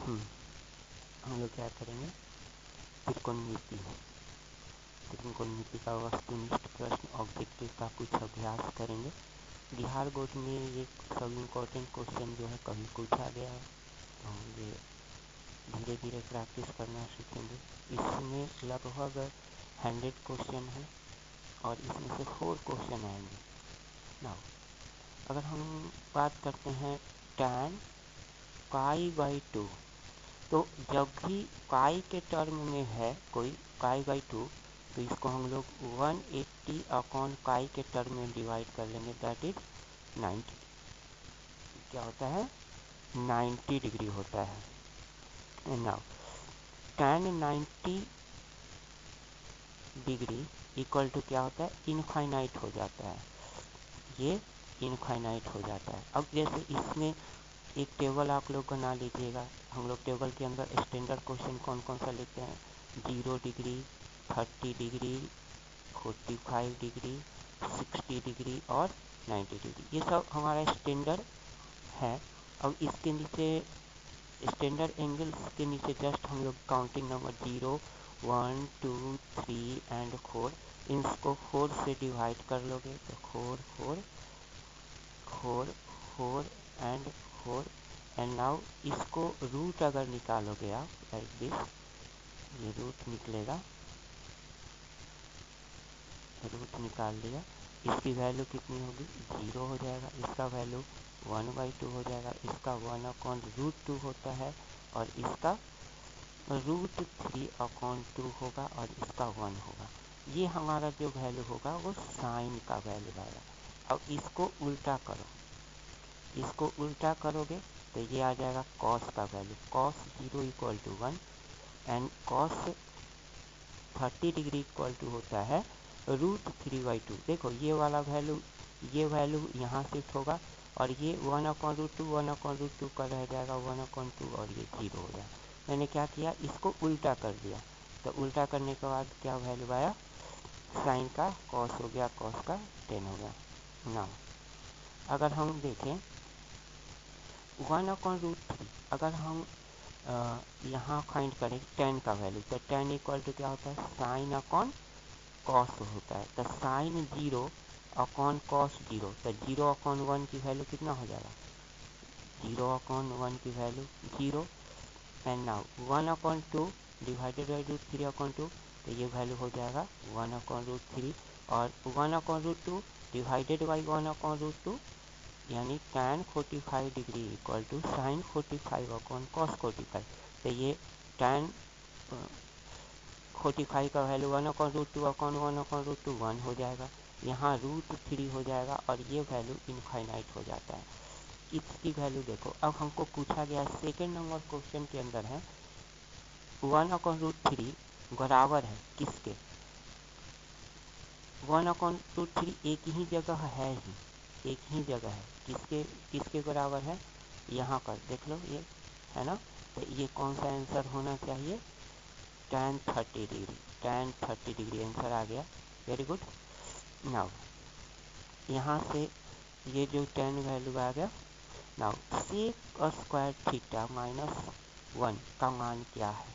हम लोग क्या करेंगे, त्रिकोणमिति का वस्तुनिष्ठ प्रश्न ऑब्जेक्टिव का कुछ अभ्यास करेंगे। बिहार बोर्ड में ये सब इम्पोर्टेंट क्वेश्चन जो है कभी पूछा गया है, तो हम ये धीरे धीरे प्रैक्टिस करना सीखेंगे। इसमें लगभग 100 क्वेश्चन है और इसमें से 4 क्वेश्चन आएंगे। नाउ अगर हम बात करते हैं tan π/2, तो जब भी पाई के टर्म में है कोई π/2, तो इसको हम लोग 180/पाई के टर्म में डिवाइड कर लेंगे, दैट इज 90। क्या होता है, 90 डिग्री होता है। Now tan 90 degree equal to क्या होता है, इनफाइनाइट हो जाता है, ये इनफाइनाइट हो जाता है। अब जैसे इसमें एक टेबल आप लोग बना लीजिएगा। हम लोग टेबल के अंदर स्टैंडर्ड क्वेश्चन कौन कौन सा लेते हैं, 0 डिग्री, 30 डिग्री, 45 डिग्री, 60 डिग्री और 90 डिग्री, ये सब हमारा स्टैंडर्ड है। अब इसके नीचे स्टैंडर्ड एंगल्स के नीचे जस्ट हम लोग काउंटिंग नंबर 0, 1, 2, 3 एंड 4, इनको 4 से डिवाइड कर लोगे तो 4, 4, 4, 4 एंड 4। एंड नाउ इसको रूट अगर निकालोगे आप लाइक दिस, ये रूट निकलेगा, रूट निकाल लिया, इसकी वैल्यू कितनी होगी, 0 हो जाएगा, इसका वैल्यू 1/2 हो जाएगा, इसका 1/√2 होता है और इसका √3/2 होगा और इसका 1 होगा। ये हमारा जो वैल्यू होगा वो साइन का वैल्यू आएगा। अब इसको उल्टा करो, इसको उल्टा करोगे तो ये आ जाएगा कॉस का value, cos 0 equal to 1 and cos 30 degree equal to होता है √3/2। देखो ये वाला वैल्यू, ये वैल्यू यहाँ शिफ्ट होगा और ये 1/√2 का रह जाएगा 1/2 और ये 0 हो जाएगा। मैंने क्या किया, इसको उल्टा कर दिया, तो उल्टा करने के बाद क्या वैल्यू आया, साइन का कॉस हो गया, कॉस का 10 हो गया। ना अगर हम देखें 1/√3, अगर हम यहाँ फाइंड करें tan का वैल्यू, तो tan इक्वल टू क्या होता है, साइन अपॉन कॉस होता है। तो साइन 0 अपॉन कॉस 0, तो 0/1 की वैल्यू कितना हो जाएगा, 0/1 की value 0। And now 1/2 divided by √3/2, तो ये वैल्यू हो जाएगा 1/√3 और 1/2 डिवाइडेड बाई 1/2 यानी tan 45 degree equal to sine 45/cos 45। तो ये tan 45 का वैल्यू 1/√2/1/√2 1 हो जाएगा, यहाँ √3 हो जाएगा और ये वैल्यू इनफाइनाइट हो जाता है। इसकी वैल्यू देखो, अब हमको पूछा गया सेकेंड नंबर क्वेश्चन के अंदर है 1/√3 बराबर है किसके, 1/√3 एक ही जगह है ही, एक ही जगह है, किसके किसके बराबर है, यहाँ पर देख लो ये है ना। तो ये कौन सा आंसर होना चाहिए, tan 30 डिग्री, tan 30 डिग्री आंसर आ गया, वेरी गुड। नाउ यहाँ से ये जो tan वैल्यू आ गया। नाउ sec स्क्वायर थीटा -1 का मान क्या है,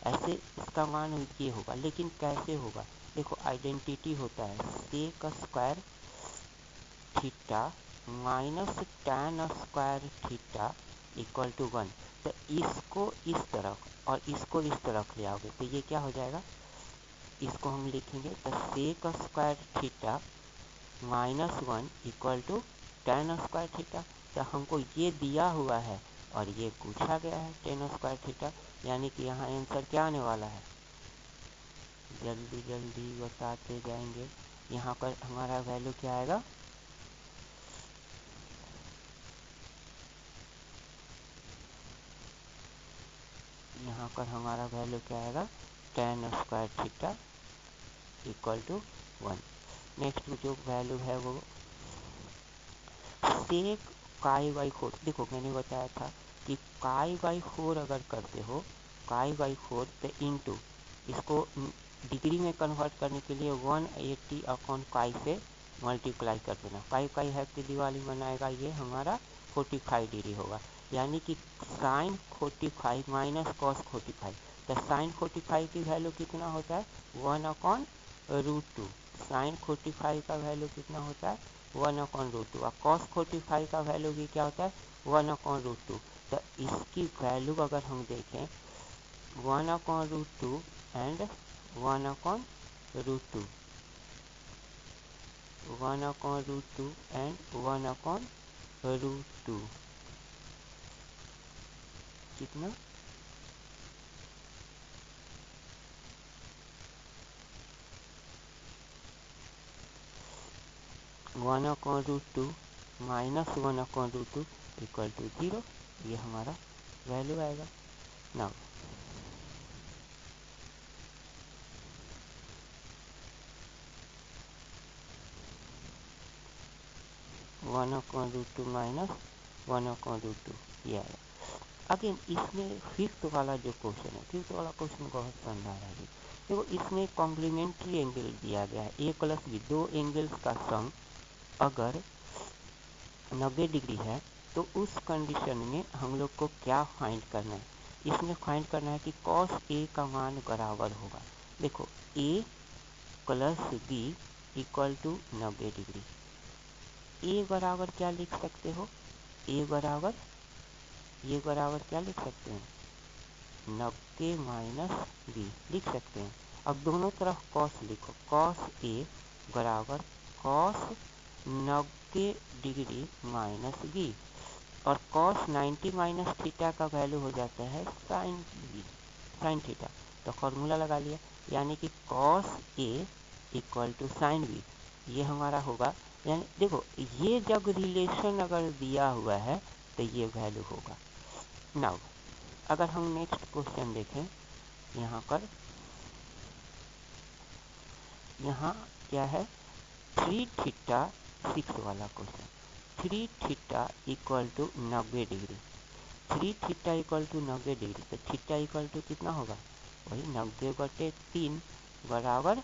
ऐसे इसका मान ये होगा, लेकिन कैसे होगा, देखो आइडेंटिटी होता है sec square theta -tan square theta equal to 1। तो इसको इस तरफ और इसको इस तरफ ले आओगे तो ये क्या हो जाएगा, इसको हम लिखेंगे तो sec square theta -1 equal to tan square theta. तो हमको ये दिया हुआ है और ये पूछा गया है tan स्क्वायर थीटा, यानी कि यहाँ आंसर क्या आने वाला है, जल्दी जल्दी बताते जाएंगे। यहाँ पर हमारा वैल्यू क्या आएगा, यहाँ पर हमारा वैल्यू क्या आएगा, tan square theta equal to 1। Next जो वैल्यू है वो sec π/4। देखो मैंने बताया था कि π/4 अगर करते हो, π/4 तो इंटू इसको डिग्री में कन्वर्ट करने के लिए 180/पाई से मल्टीप्लाई कर देना, पाई है कि दिवाली बनाएगा, ये हमारा 45 डिग्री होगा। यानी कि साइन 45 माइनस कॉस 45। तो साइन 45 की वैल्यू कितना होता है 1/√2। साइन 45 का वैल्यू कितना होता है 1/√2 और कॉस 45 का वैल्यू भी क्या होता है 1/√2। तो इसकी वैल्यू अगर हम देखें 1/√2 एंड 1/√2, 1/√2 एंड 1/√2 कितना 1/√2 माइनस 1/√2 इक्वल टू 0। ये हमारा वैल्यू आएगा। नाउ 1/√2 माइनस 1/√2 ये आएगा। अगेन इसमें फिफ्थ वाला जो क्वेश्चन है, फिफ्थ वाला क्वेश्चन बहुत शानदार है। देखो इसमें कॉम्प्लीमेंट्री एंगल दिया गया है a प्लस बी, दो एंगल्स का सम अगर 90 डिग्री है तो उस कंडीशन में हम लोग को क्या फाइंड करना है। इसमें फाइंड करना है कि कॉस ए का मान बराबर होगा। देखो a plus b equal to 90 degree. A बराबर क्या लिख सकते हो, ए बराबर ये बराबर क्या लिख सकते हैं 90 माइनस बी लिख सकते हैं। अब दोनों तरफ कॉस लिखो, कॉस ए बराबर कॉस 90 डिग्री माइनस बी और कॉस 90 माइनस थीटा का वैल्यू हो जाता है साइन बी, साइन थीटा। तो फॉर्मूला लगा लिया, यानी कि cos A equal to sine B, ये हमारा होगा। यानी देखो ये जब रिलेशन अगर दिया हुआ है तो ये वैल्यू होगा। नाउ अगर हम नेक्स्ट क्वेश्चन देखें, यहाँ पर यहाँ क्या है 3 थीटा 6 वाला question. 3 theta equal to 90 degree, 3 theta equal to 90 degree, तो थीटा इक्वल टू कितना होगा वही 90/3 बराबर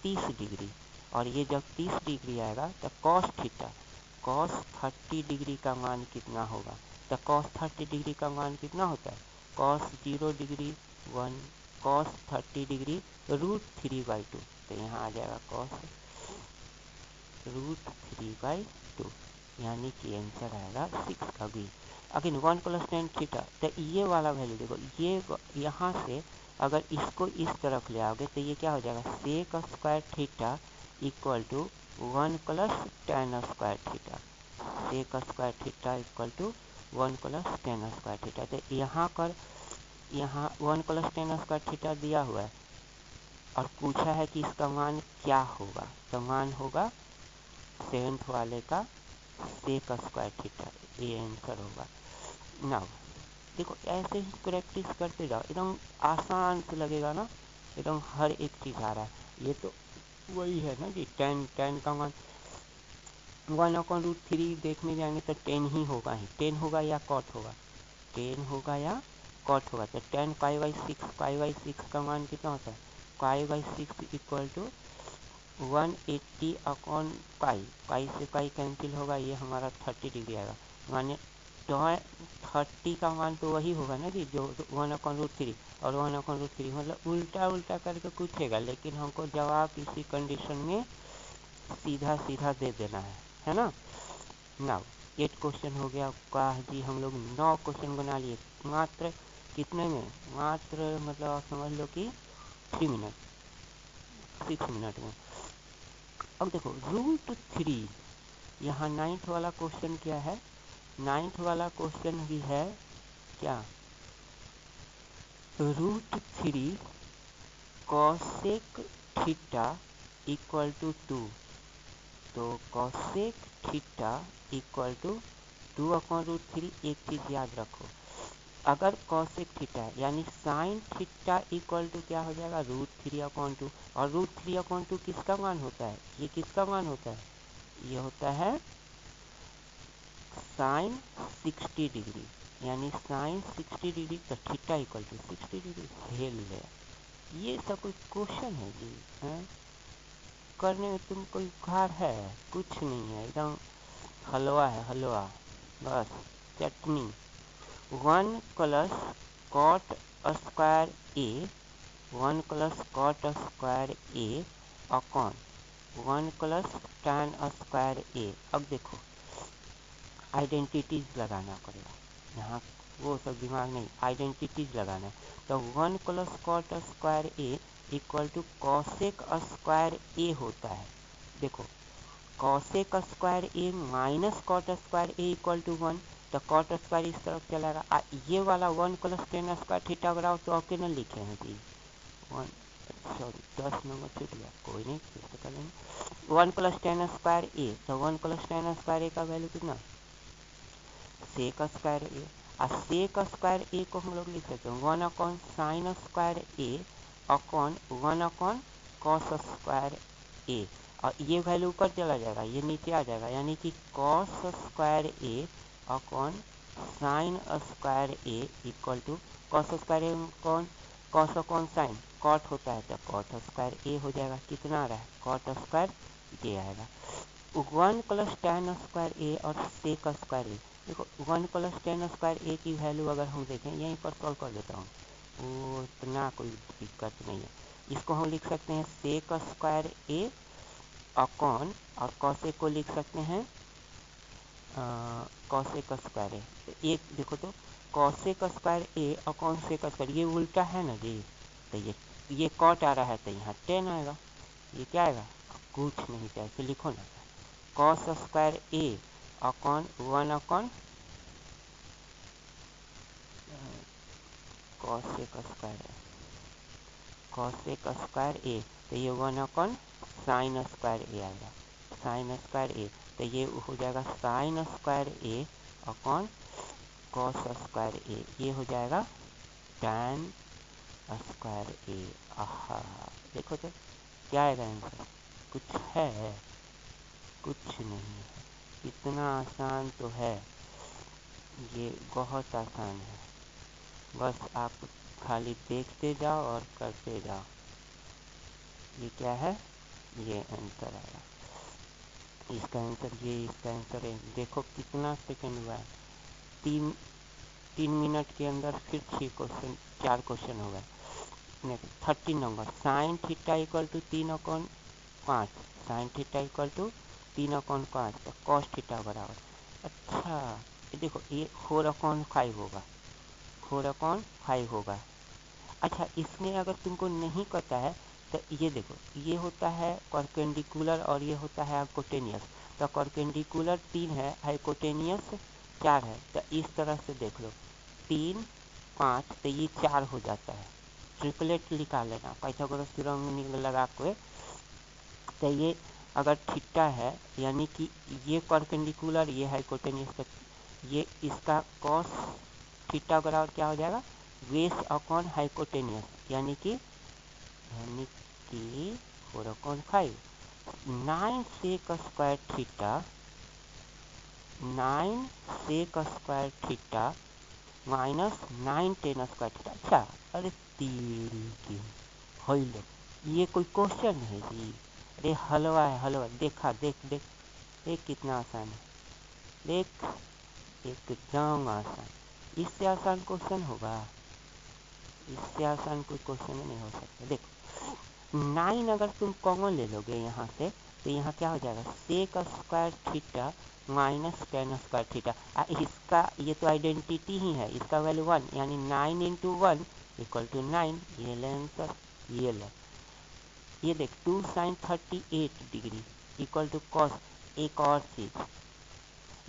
30 डिग्री। और ये जब 30 डिग्री आएगा तो कॉस थीटा, कॉस 30 डिग्री का मान कितना होगा। तो कॉस 30 डिग्री का मान कितना होता है कॉस 0 डिग्री 1, कॉस 30 डिग्री √3/2। तो यहाँ आ जाएगा कॉस √3/2, यानी कि आंसर आएगा 6 का बी। अगेन 1 + tan थीटा, तो ये वाला वैल्यू देखो, ये यहाँ से अगर इसको इस तरफ ले आओगे तो ये क्या हो जाएगा sec square theta equal to 1 + tan square theta, sec square theta equal to 1 + tan square theta. तो यहाँ 1 + tan स्क्वायर थीटा दिया हुआ है और पूछा है कि इसका मान क्या होगा। तो मान होगा 7th वाले का सेक स्क्वायर थीटा, ये आंसर होगा। नाउ देखो ऐसे ही प्रैक्टिस करते जाओ, एकदम आसान से लगेगा ना, एकदम हर एक चीज़ आ रहा है। ये तो वही है ना कि tan का मान 1/√3 देखने जाएंगे तो 10 ही होगा, ही 10 होगा या कॉट होगा, 10 होगा या कॉट होगा। तो tan π/6 का मान कितना होता है π/6 इक्वल टू 180/π, पाई से पाई कैंसिल होगा, ये हमारा 30 डिग्री आएगा। माने 30 का मान तो वही होगा ना कि जो 1/√3 और 1/√3 मतलब उल्टा उल्टा करके पूछेगा, लेकिन हमको जवाब इसी कंडीशन में सीधा सीधा दे देना है ना। नाउ 8 क्वेश्चन हो गया का जी, हम लोग 9 क्वेश्चन बना लिए मात्र कितने में, मात्र मतलब आप समझ लो कि 6 मिनट में। अब देखो √3, यहाँ 9th वाला क्वेश्चन क्या है, 9th वाला क्वेश्चन भी है क्या √3 कॉसेक थीटा इक्वल टू 2। तो कॉसेक थीटा इक्वल टू 2/√3। एक चीज़ याद रखो, अगर कॉसेक थीटा है यानी साइन थीटा इक्वल टू क्या हो जाएगा √3/2। और √3/2 किसका मान होता है, ये किसका मान होता है, ये होता है साइन 60 डिग्री, यानी साइन 60 डिग्री तो थीटा इक्वल टू 60 डिग्री। हेल है, ये सब कोई क्वेश्चन है जी, हैं करने में तुम कोई उखाड़ है कुछ नहीं है, एकदम हलवा है, हलवा बस चटनी। 1 plus cot square A, 1 plus cot square a upon 1 plus tan square ए। अब देखो आइडेंटिटीज लगाना पड़ेगा यहाँ, वो सब दिमाग नहीं, आइडेंटिटीज लगाना है। तो 1 plus cot square a equal to cosec square a होता है। देखो cosec square a minus cot square a equal to 1, तो कॉट स्क्वायर इस तरफ चलाएगा। ये वाला 1 प्लस टेन स्क्वायर थीटा अगर आओ तो आपके न लिखे हैं जी 1, सॉरी 10 नंबर छूट गया, कोई नहीं फिर से कर लेंगे। 1 प्लस टेन स्क्वायर ए, तो 1 प्लस टेन स्क्वायर ए का वैल्यू कितना, सेक स्क्वायर ए। और सेक स्क्वायर ए को हम लोग लिख सकते हैं 1 upon sine square a upon 1 upon cos square ए। और ये वैल्यू ऊपर चला जाएगा, ये नीचे आ जाएगा, यानी कि cos square a upon sine square a equal to cos square a कौन, कॉस अपॉन साइन कॉट होता है, तो कॉट स्क्वायर ए हो जाएगा। कितना आ रहा है, कॉट स्क्वायर ये आएगा। 1 प्लस टैन स्क्वायर ए और सेक स्क्वायर ए, देखो 1 प्लस टेन स्क्वायर ए की वैल्यू अगर हम देखें, यहीं पर सॉल्व कर देता हूँ, वो इतना कोई दिक्कत नहीं है। इसको हम लिख सकते हैं सेक स्क्वायर ए अपॉन, और कॉसेक को लिख सकते हैं कॉसेक स्क्वायर ए। एक देखो तो cosec square a upon sec square, ये उल्टा है ना जी, तो ये कॉट आ रहा है तो यहाँ टेन आएगा। ये क्या आएगा, कुछ नहीं चाहिए तो लिखो ना cos square a upon 1 upon cosec square A, cosec square ए, तो ये 1 अपॉन साइन स्क्वायर ए आएगा, साइन स्क्वायर ए, तो ये हो जाएगा sign square a upon cos square ए, ये हो जाएगा टैन स्क्वायर ए। आहा देखो तो क्या आएगा आंसर, कुछ है, कुछ नहीं है, इतना आसान तो है, ये बहुत आसान है, बस आप खाली देखते जाओ और करते जाओ। ये क्या है, ये आंसर आएगा, इसका आंसर ये, इसका आंसर है। देखो कितना सेकंड हुआ है, 3 मिनट के अंदर फिर 4 क्वेश्चन हो गए। 13 number, sine theta equal to 3/5, sine theta equal to 3/5, तो कॉस थीटा बराबर, अच्छा ये देखो ये 4/5 होगा, 4/5 होगा। अच्छा इसमें अगर तुमको नहीं पता है तो ये देखो, ये होता है परपेंडिकुलर और ये होता है हाइपोटेनियस, तो परपेंडिकुलर 3 है, हाइपोटेनियस 4 है, तो इस तरह से देख लो 3 5, तो ये 4 हो जाता है। ट्रिपलेट निकाल लेना पाइथागोरस थ्योरम लगा के, तो ये अगर थीटा है यानी कि ये परपेंडिकुलर ये हाइपोटेनियस, तो ये इसका कॉस थीटा बराबर क्या हो जाएगा, बेस अपॉन हाइपोटेनियस, यानी कि 4/5, 9 sec square theta, 9 sec square theta minus 9 tan square theta. अच्छा अरे तेरी की लो, ये कोई क्वेश्चन है जी, अरे हलवा है हलवा, देखा देख देख देख कितना आसान है, देख एकदम आसान, इससे आसान क्वेश्चन होगा, इससे आसान कोई क्वेश्चन नहीं हो सकता। देखो 9 अगर तुम कॉमन ले लोगे यहाँ से, तो यहाँ क्या हो जाएगा, sec square theta minus tan square theta, इसका ये तो आइडेंटिटी ही है, इसका वैल्यू 1, यानी 9 इंटू 1 इक्वल टू 9, ये ले आंसर, ये ले। ये देख 2 sine 38 degree equal to cos, एक और चीज़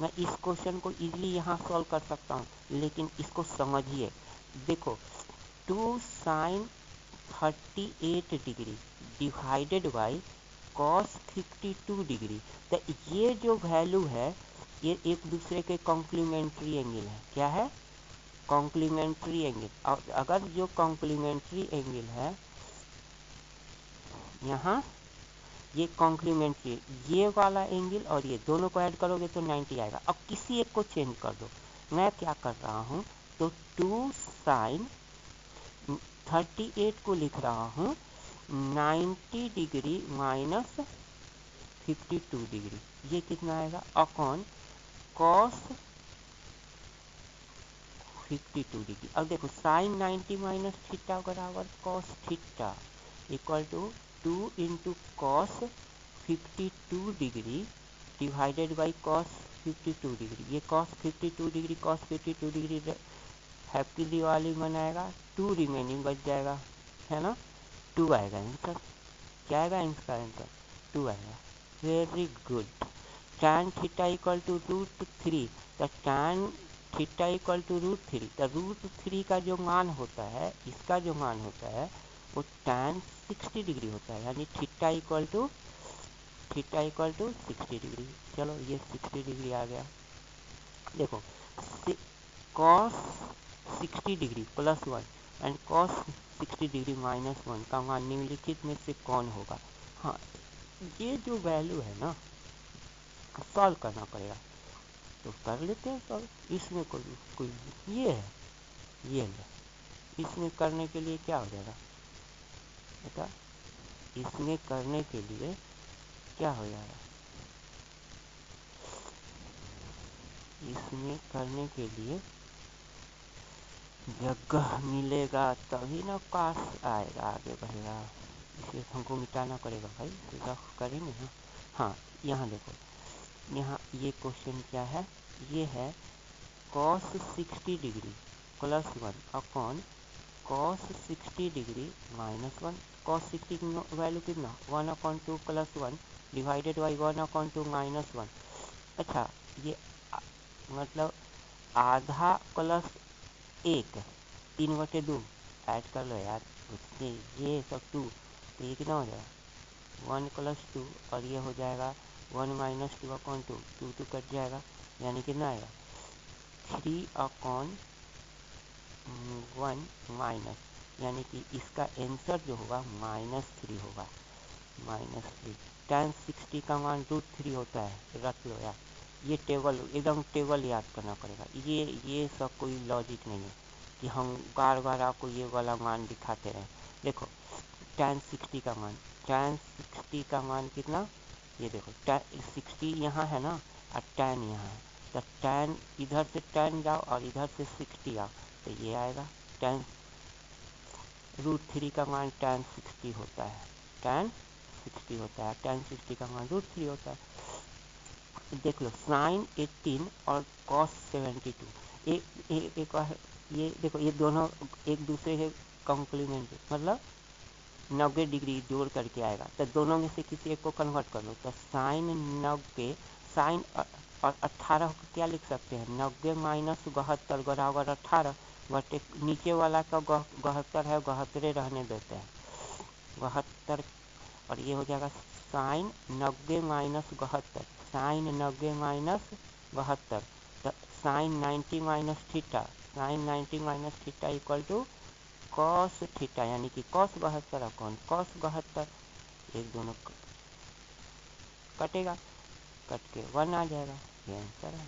मैं इस क्वेश्चन को इजीली यहाँ सॉल्व कर सकता हूँ, लेकिन इसको समझिए। देखो 2 sine 38 degree divided by cos 52 degree, तो ये जो वैल्यू है ये एक दूसरे के कॉम्प्लीमेंट्री एंगल है। क्या है, कॉम्प्लीमेंट्री एंगल। और अगर जो कॉम्प्लीमेंट्री एंगल है यहाँ, ये कॉम्प्लीमेंट्री, ये वाला एंगल और ये दोनों को ऐड करोगे तो 90 आएगा। अब किसी एक को चेंज कर दो, मैं क्या कर रहा हूँ, तो 2 साइन 38 को लिख रहा हूँ 90 डिग्री माइनस 52 डिग्री, ये कितना आएगा, अपॉन कॉस 52 डिग्री। अब देखो साइन 90 माइनस थीटा बराबर cos theta equal to 2 into cos 52 degree divided by cos 52 degree. ये cos 52 degree cos 52 degree happy Diwali मनाएगा, 2 रिमेनिंग बच जाएगा, है ना, 2 आएगा आंसर। क्या आएगा इसका आंसर? 2 आएगा। Very good. tan theta equal to √3, तो tan थीटा इक्वल टू √3, तो √3 का जो मान होता है, इसका जो मान होता है वो tan 60 डिग्री होता है, यानी थीटा इक्वल टू 60 डिग्री। चलो ये 60 डिग्री आ गया। देखो cos 60 degree plus 1 and cos 60 degree minus 1 का मान निम्नलिखित में से कौन होगा? हाँ, ये जो वैल्यू है ना, सॉल्व करना पड़ेगा, तो कर लेते हैं सॉल्व। इसमें कोई ये है, ये है, इसमें करने के लिए क्या हो जाएगा बेटा? इसमें करने के लिए क्या हो जाएगा? इसमें करने के लिए जगह मिलेगा तभी ना पास आएगा, आगे बढ़ेगा। इसे हमको मिटाना पड़ेगा भाई, रफ करेंगे ना। हाँ, यहाँ देखो, यहाँ ये क्वेश्चन क्या है? ये है cos 60 degree plus 1 upon cos 60 degree minus 1। cos 60 की वैल्यू कितना? 1/2 प्लस 1 डिवाइडेड बाई 1/2 माइनस 1। अच्छा, ये मतलब आधा प्लस 1 3/2 ऐड कर लो यार, ये सब 2, तो ये कितना हो जाएगा? 1 प्लस 2 और ये हो जाएगा 1 माइनस 2/2, 2 कट जाएगा, यानी कितना आएगा? 3/1 माइनस, यानी कि इसका आंसर जो होगा -3 होगा, -3। tan 60 का मान √3 होता है, रख लो यार। ये टेबल एकदम टेबल याद करना पड़ेगा। ये सब कोई लॉजिक नहीं है कि हम बार बार आपको ये वाला मान दिखाते रहें। देखो tan 60 का मान, tan 60 का मान कितना? ये देखो tan 60 यहाँ है ना, और tan यहाँ है, तो tan इधर से tan जाओ और इधर से 60 आओ, तो ये आएगा tan √3 का मान tan 60 होता है, tan 60 होता है, tan 60 का मान √3 होता है। देख लो sin 18 और cos 72 एक ये देखो, ये दोनों एक दूसरे के कॉम्प्लीमेंट, मतलब 90 डिग्री जोड़ करके आएगा, तो दोनों में से किसी एक को कन्वर्ट कर लो, तो sin 90 sin और 18 को क्या लिख सकते हैं? 90 माइनस 72 बराबर 18, बटे नीचे वाला का 72 है, 72 रहने देते हैं, 72, और ये हो जाएगा sin 90 माइनस 72, sin 90 माइनस 72, तो sin 90 minus theta, sin 90 minus theta equal to cos theta, यानी कि cos 72 अपॉन cos 72, एक दोनों कटेगा, कट के 1 आ जाएगा, ये आंसर है।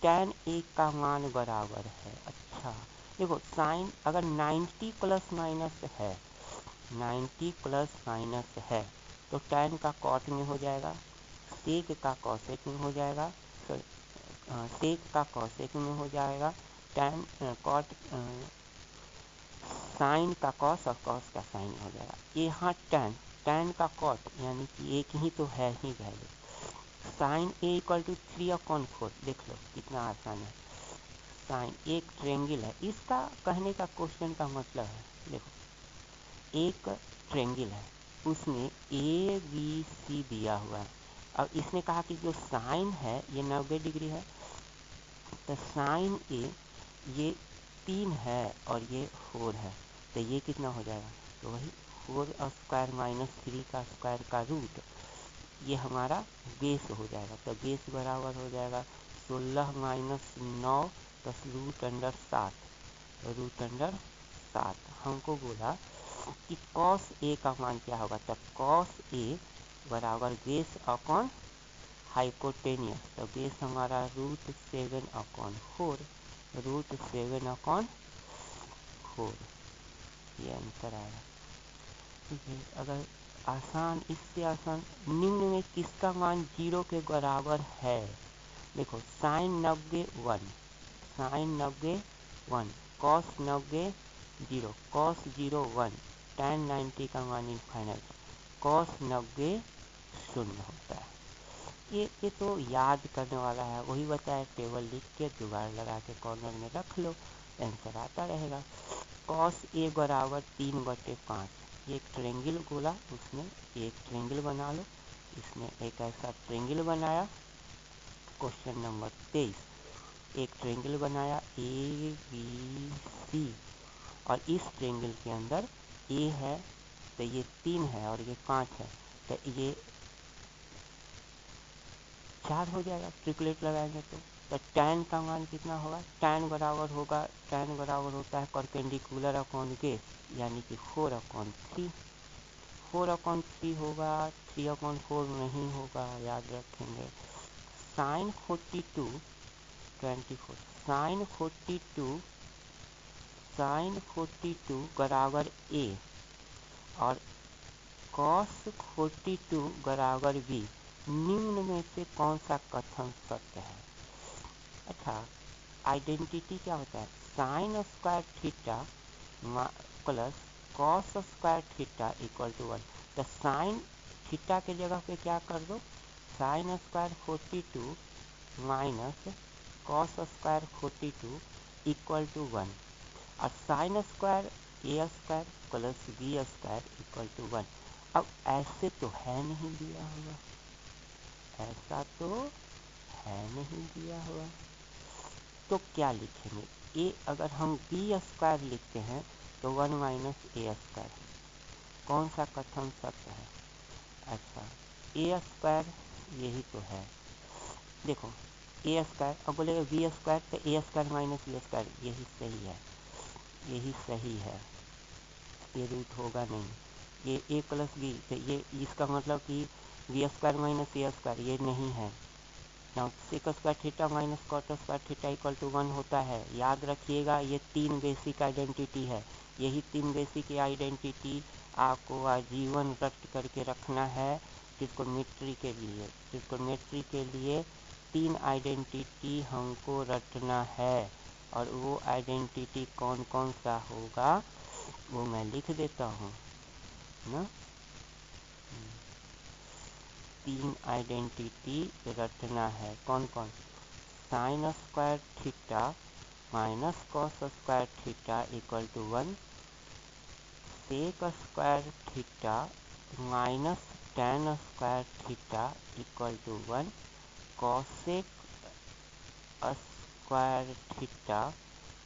tan एक का मान बराबर है। अच्छा देखो, साइन अगर 90 प्लस माइनस है, 90 प्लस माइनस है, तो tan का कॉट में हो जाएगा, सेक का कॉसेक में हो जाएगा, सेक का कॉसेक में हो जाएगा, tan कॉट साइन का कॉस और कॉस का साइन हो जाएगा। यहाँ tan का कॉट, यानी कि एक ही तो है ही value, sine a equal to 3/4, देख लो कितना आसान है। साइन एक ट्रेंगल है, इसका कहने का क्वेश्चन का मतलब है, देखो एक ट्रेंगल है, उसमें ए बी सी दिया हुआ है, और इसने कहा कि जो साइन है ये 90 डिग्री है, तो साइन ए ये 3 है और ये 4 है, तो ये कितना हो जाएगा? तो वही 4² माइनस 3 का स्क्वायर का रूट, ये हमारा बेस हो जाएगा, तो बेस बराबर हो जाएगा 16 माइनस 9 10 √7। हमको बोला कि cos a का मान क्या होगा, तब cos a बराबर बेस अपॉन हाइपोटेनियस, तो बेस हमारा √7/4, √7/4, ये आंसर आएगा। ठीक है, अगर आसान, इससे आसान, निम्न में किसका मान 0 के बराबर है? देखो sin 90 1, sine 90 1, cos 90 0, cos 0 1, tan 90 का मान इनफाइनाइट, कॉस 90 शून्य होता है। ये तो याद करने वाला है, वही बताया, टेबल लिख के जुगाड़ लगा के कॉर्नर में रख लो, आंसर आता रहेगा। कॉस ए बराबर 3/5, एक ट्रेंगल बोला, उसमें एक ट्रेंगल बना लो। इसमें एक ऐसा ट्रेंगल बनाया, क्वेश्चन नंबर 23, एक ट्रेंगल बनाया ए बी सी, और इस ट्रेंगल के अंदर ए है तो ये 3 है और ये 5 है, तो ये 4 हो जाएगा ट्रिपलेट लगाएंगे तो tan का मान कितना होगा, tan बराबर होगा, tan बराबर होता है परपेंडिकुलर अपॉन बेस, यानी कि 4/3, 4/3 होगा, 3/4 नहीं होगा, याद रखेंगे। साइन 42 24, साइन 42 बराबर ए और कॉस 42 बराबर बी, निम्न में से कौन सा कथन सत्य है। अच्छा, आइडेंटिटी क्या होता है, sine square theta plus cos square theta equal to 1, तो साइन थीटा के जगह पे क्या कर दो, sine square 42 minus cos square 42 equal to 1, और sine square A square plus B square equal to 1। अब ऐसे तो है नहीं दिया हुआ, ऐसा तो है नहीं दिया हुआ, तो क्या लिखेंगे, ए अगर हम बी स्क्वायर लिखते हैं तो 1 माइनस ए स्क्वायर, कौन सा कथन सत्य है। अच्छा, ए स्क्वायर यही तो है, देखो ए स्क्वायर, अब बोलेगा बी स्क्वायर तो ए स्क्वायर माइनस बी स्क्वायर, यही सही है, यही सही है, ये रूट होगा नहीं, ये ए प्लस बी, तो ये इसका मतलब कि B square minus A square ये नहीं है ना, sec square theta minus cot square theta equal to 1 होता है। याद रखिएगा, ये 3 बेसिक आइडेंटिटी है, यही 3 बेसिक आइडेंटिटी आपको आजीवन रट करके रखना है ट्रिग्नोमेट्री के लिए। ट्रिग्नोमेट्री के लिए 3 आइडेंटिटी हमको रटना है, और वो आइडेंटिटी कौन कौन सा होगा वो मैं लिख देता हूँ ना। 3 आइडेंटिटी रटना है, कौन कौन, sine square theta minus cos square theta equal to 1, sec square theta minus tan square theta equal to 1, cosec square theta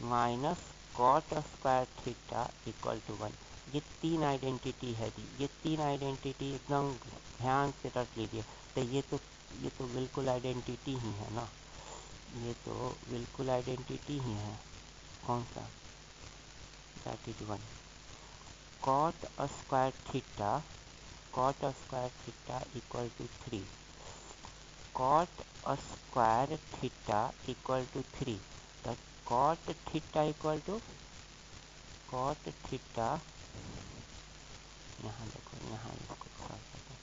minus cot square theta equal to 1। ये 3 आइडेंटिटी है जी, ये 3 आइडेंटिटी एकदम ध्यान से रख लीजिए। तो ये तो बिल्कुल आइडेंटिटी ही है ना, ये तो बिल्कुल आइडेंटिटी ही है, कौन सा, that is 1, cot square theta equal to 3, cot square theta equal to 3, तो cot theta equal to, cot theta, यहाँ देखो, यहाँ इसको सॉल्व करते हैं,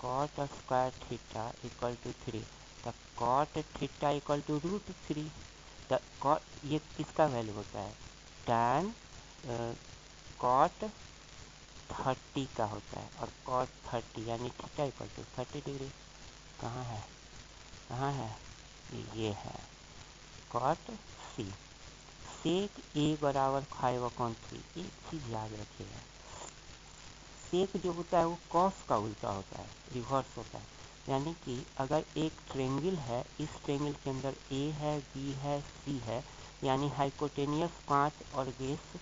cot square theta equal to 3, तो कॉट थीटा इक्वल टू √3, तो कॉट ये किसका वैल्यू होता है, tan कॉट 30 का होता है, और कॉट 30 यानी थीटा इक्वल टू 30 डिग्री, कहाँ है, कहाँ है, ये है कॉट सी, सेक ए बराबर 5/3, एक चीज़ याद रखिएगा, सेक जो होता है वो कॉस का उल्टा होता है, रिवर्स होता है, यानी कि अगर एक ट्रेंगल है, इस ट्रेंगल के अंदर ए है, बी है, सी है, यानी हाइपोटेनियस 5 और बेस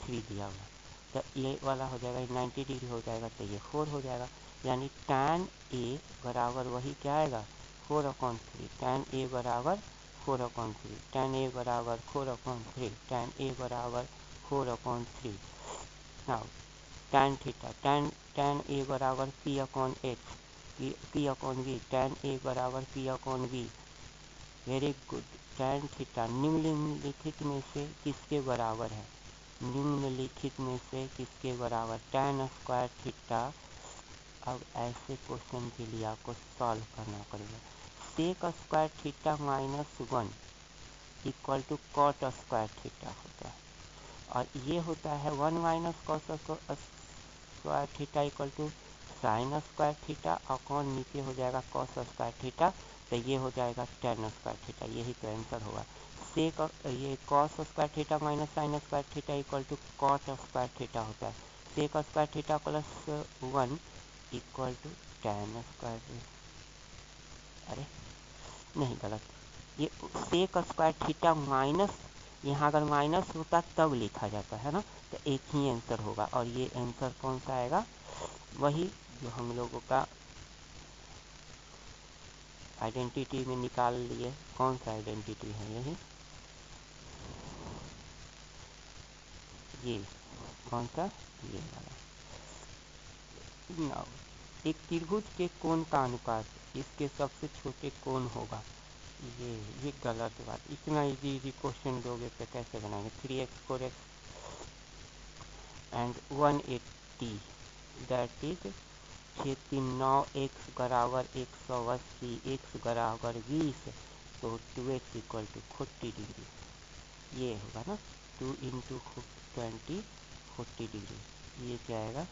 3 दिया हुआ, तो ये वाला हो जाएगा 90 डिग्री हो जाएगा, तो ये 4 हो जाएगा, यानी tan ए बराबर वही क्या आएगा 4/3, tan ए बराबर 4/3, tan ए बराबर 4/3, tan ए बराबर 4/3। नाउ tan थीटा, tan ए बराबर p/h, p/v, tan ए बराबर p/v, very good. tan theta निम्नलिखित में से किसके बराबर है, निम्नलिखित में से किसके बराबर, tan स्क्वायर थीटा। अब ऐसे क्वेश्चन के लिए आपको सॉल्व करना पड़ेगा, sec square theta minus 1, equal to cot square theta होता है, और ये होता है 1 minus cos square theta equal to sine square theta, और कौन नीचे हो जाएगा कॉस स्क्वायर थीटा, तो ये हो जाएगा टेन स्क्वायर थीटा। यही तो आंसर होगा। सेक ये cos square theta minus sine square theta equal to cot square theta होता है। Sec square theta plus 1 equal to tan square, अरे नहीं गलत, ये सेक स्क्वायर थीटा माइनस, यहाँ अगर माइनस होता तब लिखा जाता है ना, तो एक ही आंसर होगा, और ये आंसर कौन सा आएगा, वही जो हम लोगों का आइडेंटिटी में निकाल लिए। कौन सा आइडेंटिटी है, यही ये कौन सा, ये वाला। नाउ एक त्रिभुज के कोण का अनुपात इसके सबसे छोटे कोण होगा। ये गलत बात, इतना इजी क्वेश्चन दोगे तो कैसे बनाएंगे। 3x 4x and 180 that is 6×3 9x बराबर 180, x बराबर 20, तो 2x इक्वल टू 40 डिग्री, ये होगा ना, 2 इंटू 20 40 डिग्री, ये क्या आएगा।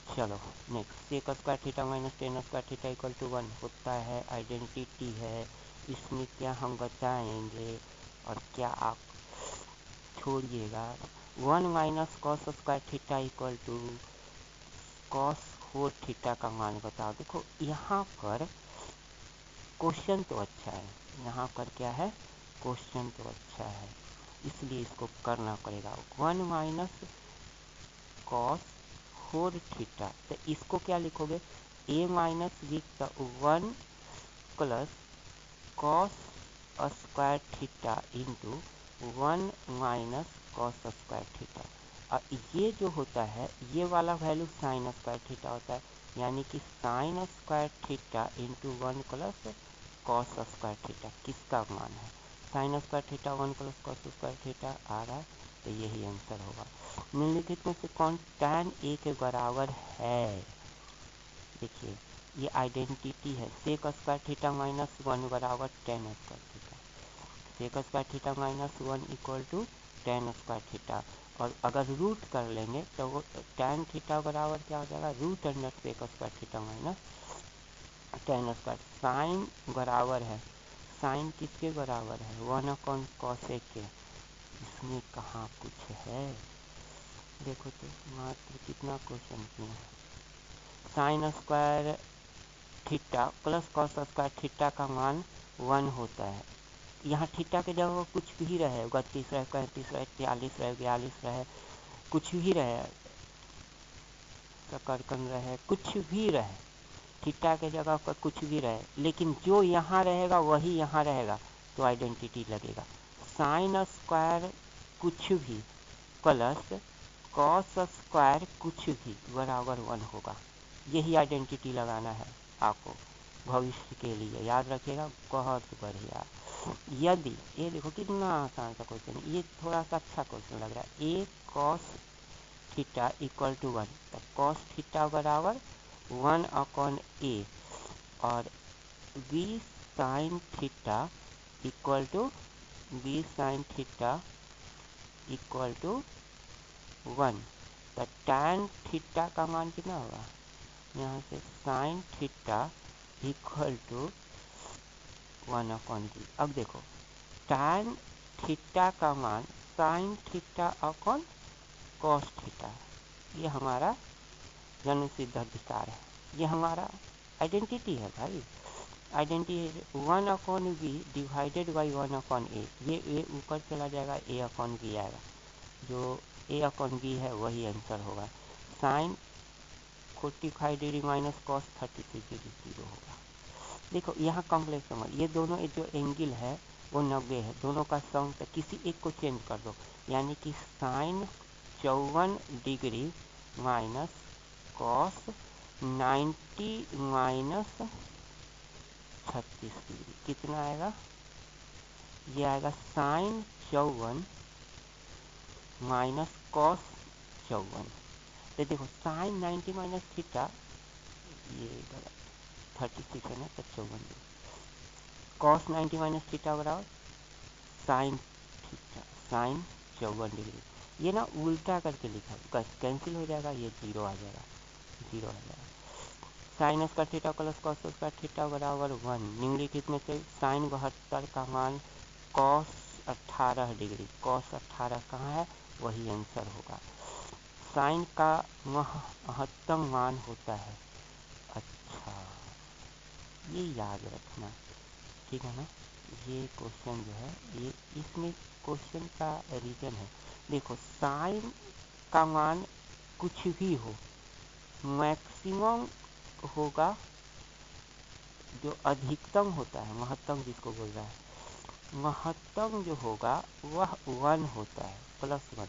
चलो next, sec square theta minus tan square theta equal to 1 होता है, आइडेंटिटी है। इसमें क्या हम बताएंगे और क्या आप छोड़िएगा। 1 minus cos square theta equal to cos 4 theta का मान बताओ। देखो यहाँ पर क्वेश्चन तो अच्छा है, यहाँ पर क्या है, क्वेश्चन तो अच्छा है, इसलिए इसको करना पड़ेगा। 1 माइनस कॉस 4 थीटा, तो इसको क्या लिखोगे, a माइनस बी का 1 plus cos square theta into 1 minus cos square theta, और ये जो होता है ये वाला वैल्यू साइन स्क्वायर थीटा होता है, यानी कि sine square theta into 1 plus cos square theta किसका मान है, sine square theta 1 plus cos square theta आ रहा है, तो यही आंसर होगा। निम्नलिखित में से कौन tan a के बराबर है। देखिए ये आइडेंटिटी है, सेक स्क्वायर थीटा माइनस 1 बराबर tan square theta, sec square theta minus 1 equal to tan square theta, और अगर रूट कर लेंगे तो वो tan थीटा बराबर क्या हो जाएगा, root under sec square theta minus tan square. Sine बराबर है, साइन किसके बराबर है, 1 कॉसेक के, इसमें कहाँ कुछ है, देखो तो मात्र कितना क्वेश्चन किया। Sign square theta plus cos square theta का मान 1 होता है। यहाँ थीटा के जगह कुछ भी रहे, 32 रहे, 35 रहे, 43 रहे, 42 रहे, कुछ भी रहे, सकरकन रहे, कुछ भी रहे, थीटा के जगह पर कुछ भी रहे, लेकिन जो यहाँ रहेगा वही यहाँ रहेगा, तो आइडेंटिटी लगेगा। साइन स्क्वायर कुछ भी प्लस कॉस स्क्वायर कुछ भी बराबर 1 होगा, यही आइडेंटिटी लगाना है आपको भविष्य के लिए, याद रखिएगा, बहुत बढ़िया। यदि ये देखो कितना आसान सा क्वेश्चन, ये थोड़ा सा अच्छा क्वेश्चन लग रहा है, a cos theta equal to 1, तो कॉस थीटा बराबर 1/a, और b sine theta equal to equal to 1, तो tan थीटा का मान कितना होगा, यहाँ से sign theta equal to 1/b। अब देखो tan थीटा का मान sine theta upon cos theta, ये हमारा जन्म सिद्ध अधिकार है, ये हमारा आइडेंटिटी है भाई, identity 1/b divided by 1/a, ये ऊपर चला जाएगा, a/b आएगा, जो a/b है वही आंसर होगा। Sine 45 degree minus cos 36 degree 0 होगा। देखो यहाँ कॉम्प्लेक्स समझ, ये दोनों जो एंगल है वो 90 है, दोनों का सम, तो किसी एक को चेंज कर दो, यानी कि sine 54 degree minus cos 90 minus 36 degree कितना आएगा, ये आएगा साइन 54 माइनस कॉस 54, तो देखो साइन 90 माइनस थीटा, ये 36 है ना, तो 54, कॉस 90 माइनस थीटा बराबर साइन थीटा, साइन 54 डिग्री। ये ना उल्टा करके लिखा, कैंसिल हो जाएगा, ये 0 आ जाएगा, 0 आ जाएगा। Sign square theta plus cos square theta बराबर 1। निम्नलिखित में से साइन 72 का मान कॉस 18 डिग्री, कॉस 18 कहाँ है, वही आंसर होगा। साइन का महत्तम मान होता है, अच्छा ये याद रखना, ठीक है ना। ये क्वेश्चन जो है ये इसमें क्वेश्चन का रीजन है। देखो साइन का मान कुछ भी हो, मैक्सिमम होगा, जो अधिकतम होता है, महत्तम जिसको बोल रहा है, महत्तम जो होगा वह 1 होता है, +1,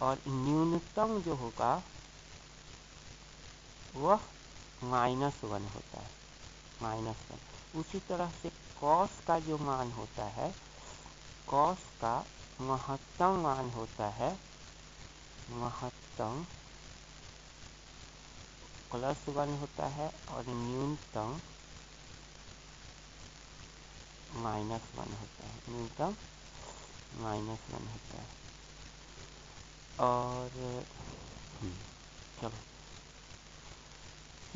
और न्यूनतम जो होगा वह -1 होता है, -1। उसी तरह से कॉस का जो मान होता है, कॉस का महत्तम मान होता है, महत्तम +1 होता है, और न्यूनतम -1 होता है, न्यूनतम -1 होता है। और चलो,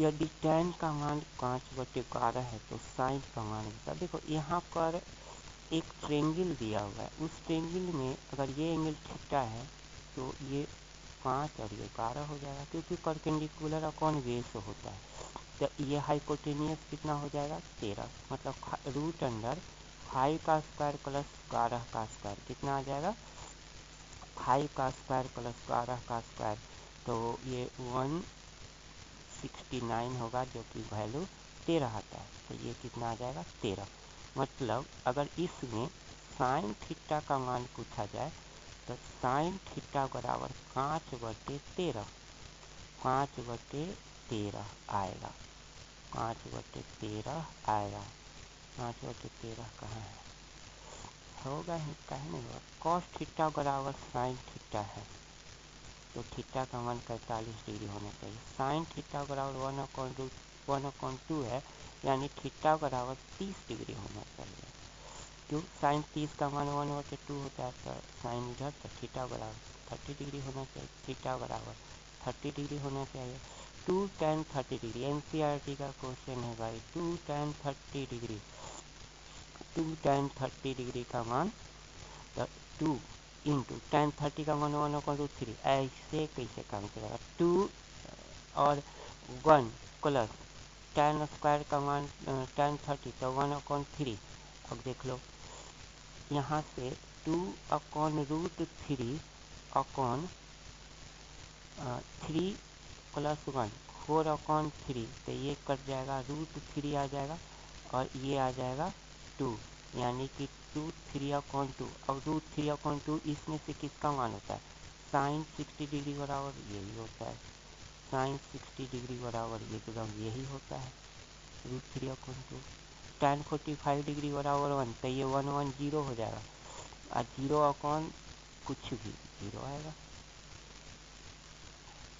यदि tan का मान 5/12 है तो साइन का मान होता है। देखो यहाँ पर एक ट्रेंगल दिया हुआ है, उस ट्रेंगल में अगर ये एंगल थीटा है तो ये 5 और ये 12 हो जाएगा, क्योंकि परपेंडिकुलर अपॉन बेस होता है। तो ये हाइपोटेनियस कितना हो जाएगा, 13, मतलब √5 का स्क्वायर प्लस 12 का स्क्वायर कितना आ जाएगा, 5 का स्क्वायर प्लस 12 का स्क्वायर, तो ये 169 होगा, जो कि वैल्यू 13 आता है। तो ये कितना आ जाएगा, 13। मतलब अगर इसमें साइन थीटा का मान पूछा जाए तो साइन थीटा बराबर 5/13, 5/13 आएगा, 5/13 आएगा। 5/13 कहाँ है, होगा ही, कहीं नहीं होगा। कॉस थीटा बराबर साइन थीटा है, तो थीटा का मान 45 डिग्री होना चाहिए। साइन थीटा बराबर 1/2 है, यानी थीटा बराबर 30 डिग्री होना चाहिए। क्यों, साइन 30 का मान 1/2 होता है, तो साइन इधर, तो थीटा बराबर 30 डिग्री होना चाहिए, थीटा बराबर 30 डिग्री होना चाहिए। 2 tan 30 डिग्री, NCERT का क्वेश्चन है भाई, 2 tan 30 डिग्री, 2 tan 30 डिग्री का मान, तो 2 इंटू tan 30 का मान 1/3, ऐसे कैसे काम करेगा, 2 और 1 प्लस tan स्क्वायर का मान tan 30, तो 1/3। अब देख लो यहाँ से 2/√3 अपॉन 3 + 1 4/3, तो ये कट जाएगा, √3 आ जाएगा, और ये आ जाएगा 2, यानी कि 2 3/2। अब √3/2 इसमें से किसका मान होता है, साइन 60 डिग्री बराबर यही होता है, साइन 60 डिग्री बराबर एकदम यही होता है, √3/2। tan 45 डिग्री बराबर 1, तो ये 1 1 0 हो जाएगा, और 0/ कुछ भी 0 आएगा।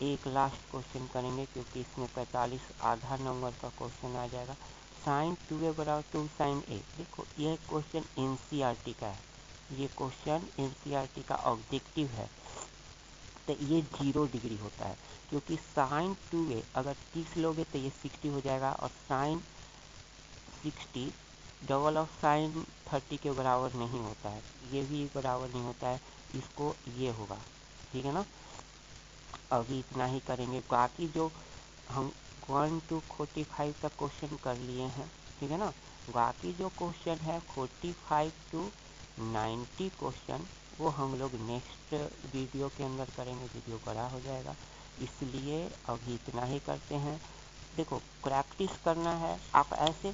एक लास्ट क्वेश्चन करेंगे, क्योंकि इसमें 45 आधा नंबर का क्वेश्चन आ जाएगा। साइन 2a बराबर 2 साइन a। देखो यह क्वेश्चन NCERT का है, ये क्वेश्चन NCERT का ऑब्जेक्टिव है, तो ये 0 डिग्री होता है, क्योंकि साइन 2a अगर 30 लोगे तो ये 60 हो जाएगा, और साइन 60 डबल ऑफ साइन 30 के बराबर नहीं होता है, ये भी बराबर नहीं होता है, इसको ये होगा, ठीक है ना। अभी इतना ही करेंगे, बाकी जो हम 1 to 45 तक क्वेश्चन कर लिए हैं, ठीक है ना। बाकी जो क्वेश्चन है 45 to 90 क्वेश्चन, वो हम लोग नेक्स्ट वीडियो के अंदर करेंगे, वीडियो बड़ा हो जाएगा, इसलिए अभी इतना ही करते हैं। देखो प्रैक्टिस करना है, आप ऐसे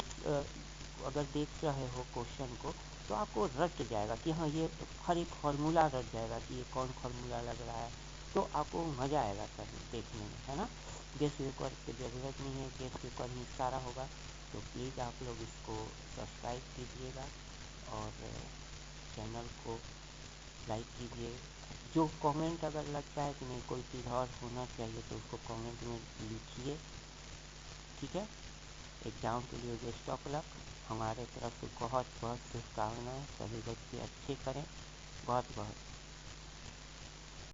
अगर देख रहे हो क्वेश्चन को तो आपको रट जाएगा कि हाँ ये हर एक फार्मूला रट जाएगा कि ये कौन फार्मूला लग रहा है, तो आपको मज़ा आएगा करने देखने में, है ना। गेस पेपर की ज़रूरत नहीं है, गेस पेपर ही सारा होगा, तो प्लीज़ आप लोग इसको सब्सक्राइब कीजिएगा और चैनल को लाइक कीजिए। जो कमेंट अगर लगता है कि नहीं कोई चीज़ और होना चाहिए तो उसको कमेंट में लिखिए, ठीक है। एग्ज़ाम के लिए बेस्ट ऑफ लक। हमारे तरफ से बहुत बहुत शुभकामनाएं। सभी बच्चे अच्छे करें। बहुत बहुत